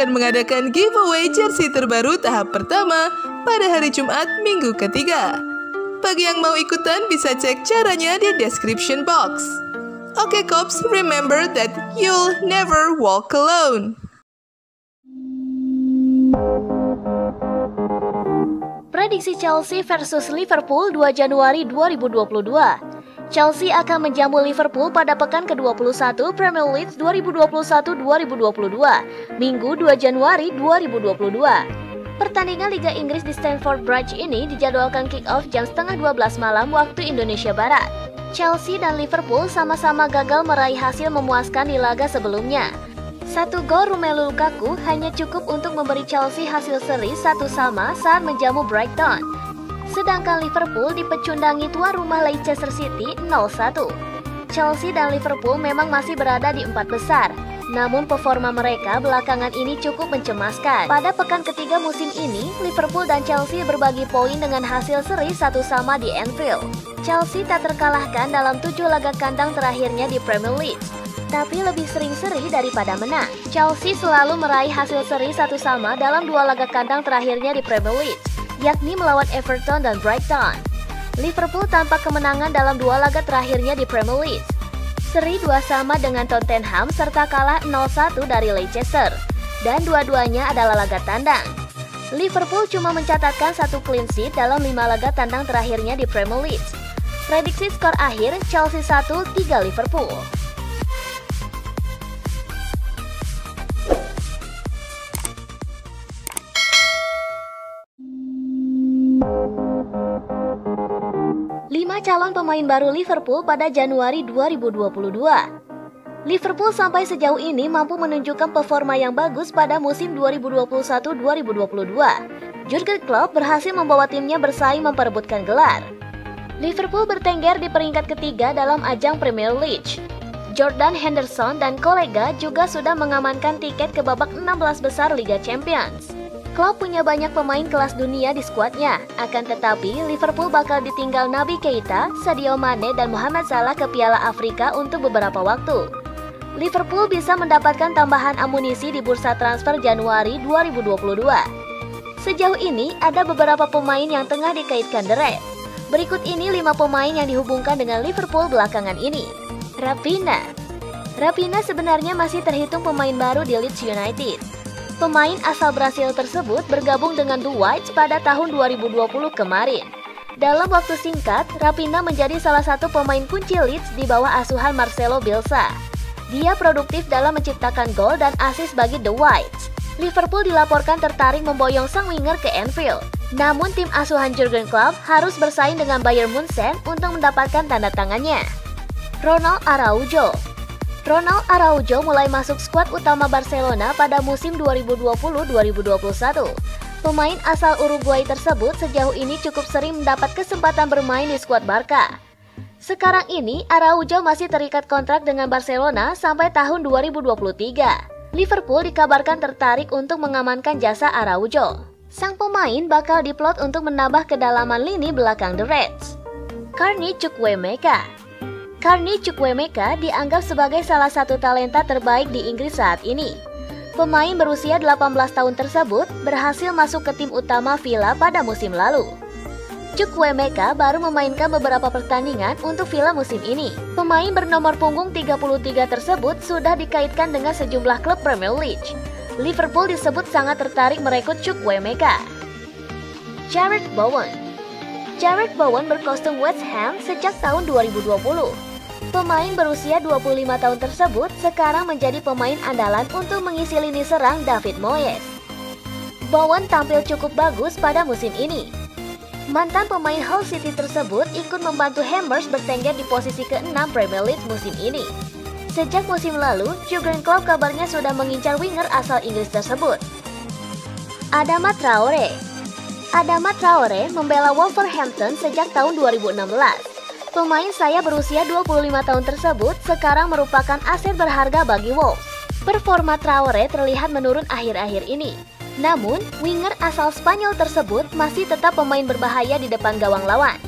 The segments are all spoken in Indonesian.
akan mengadakan giveaway jersey terbaru tahap pertama pada hari Jumat minggu ketiga. Bagi yang mau ikutan bisa cek caranya di description box. Oke Kops, remember that you'll never walk alone. Prediksi Chelsea versus Liverpool 2 Januari 2022. Chelsea akan menjamu Liverpool pada pekan ke-21 Premier League 2021-2022, Minggu 2 Januari 2022. Pertandingan Liga Inggris di Stamford Bridge ini dijadwalkan kick-off jam setengah 12 malam waktu Indonesia Barat. Chelsea dan Liverpool sama-sama gagal meraih hasil memuaskan di laga sebelumnya. 1 gol Romelu Lukaku hanya cukup untuk memberi Chelsea hasil seri 1-1 saat menjamu Brighton. Sedangkan Liverpool dipecundangi tuan rumah Leicester City 0-1. Chelsea dan Liverpool memang masih berada di 4 besar, namun performa mereka belakangan ini cukup mencemaskan. Pada pekan ketiga musim ini, Liverpool dan Chelsea berbagi poin dengan hasil seri 1-1 di Anfield. Chelsea tak terkalahkan dalam 7 laga kandang terakhirnya di Premier League, tapi lebih sering seri daripada menang. Chelsea selalu meraih hasil seri 1-1 dalam 2 laga kandang terakhirnya di Premier League, yakni melawan Everton dan Brighton. Liverpool tanpa kemenangan dalam 2 laga terakhirnya di Premier League. Seri 2-2 dengan Tottenham serta kalah 0-1 dari Leicester, dan dua-duanya adalah laga tandang. Liverpool cuma mencatatkan 1 clean sheet dalam 5 laga tandang terakhirnya di Premier League. Prediksi skor akhir Chelsea 1-3 Liverpool. Calon pemain baru Liverpool pada Januari 2022. Liverpool sampai sejauh ini mampu menunjukkan performa yang bagus pada musim 2021-2022. Jurgen Klopp berhasil membawa timnya bersaing memperebutkan gelar. Liverpool bertengger di peringkat ketiga dalam ajang Premier League. Jordan Henderson dan kolega juga sudah mengamankan tiket ke babak 16 besar Liga Champions. Klopp punya banyak pemain kelas dunia di skuadnya, akan tetapi Liverpool bakal ditinggal Naby Keita, Sadio Mane, dan Mohamed Salah ke Piala Afrika untuk beberapa waktu. Liverpool bisa mendapatkan tambahan amunisi di bursa transfer Januari 2022. Sejauh ini ada beberapa pemain yang tengah dikaitkan The Reds. Berikut ini 5 pemain yang dihubungkan dengan Liverpool belakangan ini. Raphinha sebenarnya masih terhitung pemain baru di Leeds United. Pemain asal Brasil tersebut bergabung dengan The Whites pada tahun 2020 kemarin. Dalam waktu singkat, Raphinha menjadi salah satu pemain kunci Leeds di bawah asuhan Marcelo Bielsa. Dia produktif dalam menciptakan gol dan assist bagi The Whites. Liverpool dilaporkan tertarik memboyong sang winger ke Anfield. Namun tim asuhan Jurgen Klopp harus bersaing dengan Bayern Munchen untuk mendapatkan tanda tangannya. Ronald Araujo mulai masuk skuad utama Barcelona pada musim 2020-2021. Pemain asal Uruguay tersebut sejauh ini cukup sering mendapat kesempatan bermain di skuad Barca. Sekarang ini Araujo masih terikat kontrak dengan Barcelona sampai tahun 2023. Liverpool dikabarkan tertarik untuk mengamankan jasa Araujo. Sang pemain bakal diplot untuk menambah kedalaman lini belakang The Reds. Carney Chukwuemeka dianggap sebagai salah satu talenta terbaik di Inggris saat ini. Pemain berusia 18 tahun tersebut berhasil masuk ke tim utama Villa pada musim lalu. Chukwuemeka baru memainkan beberapa pertandingan untuk Villa musim ini. Pemain bernomor punggung 33 tersebut sudah dikaitkan dengan sejumlah klub Premier League. Liverpool disebut sangat tertarik merekrut Chukwuemeka. Jarrod Bowen berkostum West Ham sejak tahun 2020. Pemain berusia 25 tahun tersebut sekarang menjadi pemain andalan untuk mengisi lini serang David Moyes. Bowen tampil cukup bagus pada musim ini. Mantan pemain Hull City tersebut ikut membantu Hammers bertengger di posisi ke-6 Premier League musim ini. Sejak musim lalu, Jurgen Klopp kabarnya sudah mengincar winger asal Inggris tersebut. Adama Traore membela Wolverhampton sejak tahun 2016. Pemain sayap berusia 25 tahun tersebut sekarang merupakan aset berharga bagi Wolves. Performa Traore terlihat menurun akhir-akhir ini. Namun, winger asal Spanyol tersebut masih tetap pemain berbahaya di depan gawang lawan.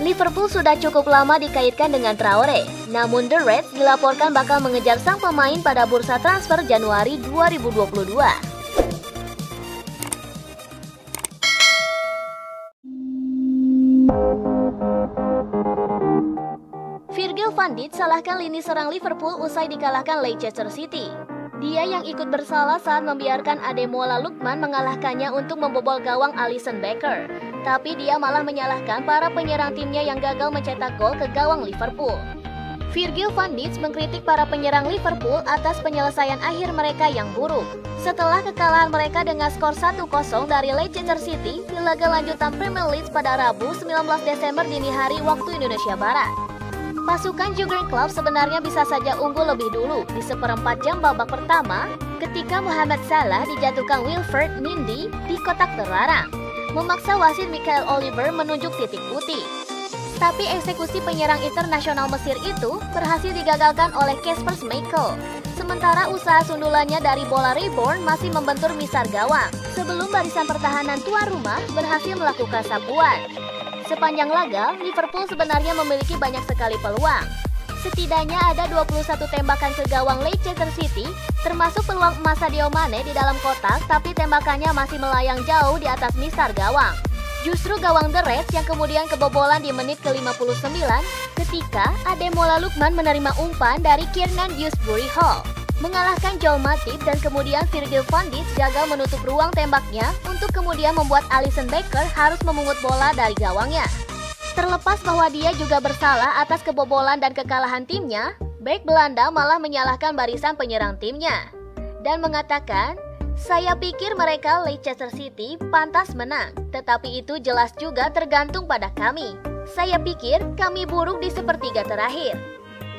Liverpool sudah cukup lama dikaitkan dengan Traore, namun The Reds dilaporkan bakal mengejar sang pemain pada bursa transfer Januari 2022. Virgil van Dijk salahkan lini serang Liverpool usai dikalahkan Leicester City. Dia yang ikut bersalah saat membiarkan Ademola Lookman mengalahkannya untuk membobol gawang Alisson Becker. Tapi dia malah menyalahkan para penyerang timnya yang gagal mencetak gol ke gawang Liverpool. Virgil van Dijk mengkritik para penyerang Liverpool atas penyelesaian akhir mereka yang buruk. Setelah kekalahan mereka dengan skor 1-0 dari Leicester City di laga lanjutan Premier League pada Rabu 19 Desember dini hari waktu Indonesia Barat. Pasukan Jurgen Klopp sebenarnya bisa saja unggul lebih dulu di seperempat jam babak pertama ketika Mohamed Salah dijatuhkan Wilfred Ndidi di kotak terlarang, memaksa wasit Michael Oliver menunjuk titik putih. Tapi eksekusi penyerang internasional Mesir itu berhasil digagalkan oleh Kasper Schmeichel. Sementara usaha sundulannya dari bola rebound masih membentur misar gawang sebelum barisan pertahanan tuan rumah berhasil melakukan sapuan. Sepanjang laga, Liverpool sebenarnya memiliki banyak sekali peluang. Setidaknya ada 21 tembakan ke gawang Leicester City, termasuk peluang emas Sadio Mane di dalam kotak, tapi tembakannya masih melayang jauh di atas misar gawang. Justru gawang The Reds yang kemudian kebobolan di menit ke-59 ketika Ademola Lookman menerima umpan dari Kiernan Dewsbury Hall, mengalahkan Joel Matip, dan kemudian Virgil van Dijk gagal menutup ruang tembaknya untuk kemudian membuat Alisson Becker harus memungut bola dari gawangnya. Terlepas bahwa dia juga bersalah atas kebobolan dan kekalahan timnya, bek Belanda malah menyalahkan barisan penyerang timnya dan mengatakan, "Saya pikir mereka Leicester City pantas menang, tetapi itu jelas juga tergantung pada kami. Saya pikir kami buruk di sepertiga terakhir.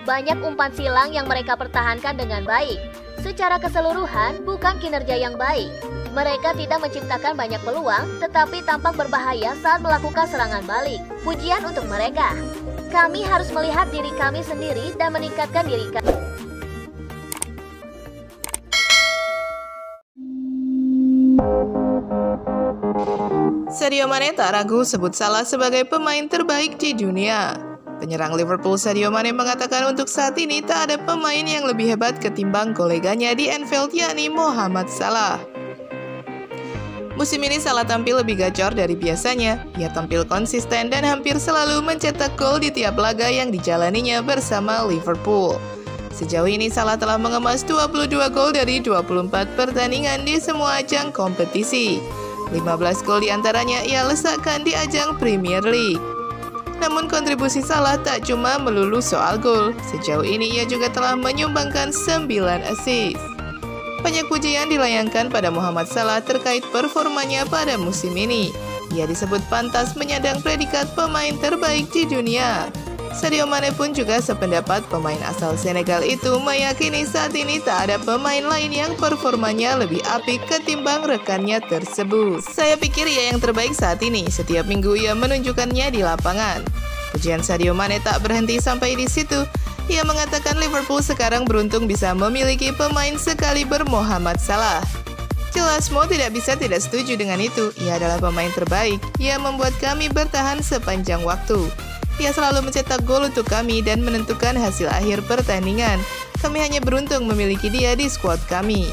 Banyak umpan silang yang mereka pertahankan dengan baik. Secara keseluruhan, bukan kinerja yang baik. Mereka tidak menciptakan banyak peluang, tetapi tampak berbahaya saat melakukan serangan balik. Pujian untuk mereka. Kami harus melihat diri kami sendiri dan meningkatkan diri kami." Sadio Mane tak ragu sebut Salah sebagai pemain terbaik di dunia. Penyerang Liverpool Sadio Mane mengatakan untuk saat ini tak ada pemain yang lebih hebat ketimbang koleganya di Anfield, yakni Mohamed Salah. Musim ini Salah tampil lebih gacor dari biasanya. Ia tampil konsisten dan hampir selalu mencetak gol di tiap laga yang dijalaninya bersama Liverpool. Sejauh ini Salah telah mengemas 22 gol dari 24 pertandingan di semua ajang kompetisi. 15 gol diantaranya ia letakkan di ajang Premier League. Namun kontribusi Salah tak cuma melulu soal gol. Sejauh ini ia juga telah menyumbangkan 9 assist. Banyak pujian dilayangkan pada Mohamed Salah terkait performanya pada musim ini. Ia disebut pantas menyandang predikat pemain terbaik di dunia. Sadio Mane pun juga sependapat. Pemain asal Senegal itu meyakini saat ini tak ada pemain lain yang performanya lebih apik ketimbang rekannya tersebut. "Saya pikir ia yang terbaik saat ini. Setiap minggu ia menunjukkannya di lapangan." Pujian Sadio Mane tak berhenti sampai di situ. Ia mengatakan Liverpool sekarang beruntung bisa memiliki pemain sekaliber Mohamed Salah. "Jelas Mo tidak bisa tidak setuju dengan itu. Ia adalah pemain terbaik. Ia membuat kami bertahan sepanjang waktu. Ia selalu mencetak gol untuk kami dan menentukan hasil akhir pertandingan. Kami hanya beruntung memiliki dia di skuad kami."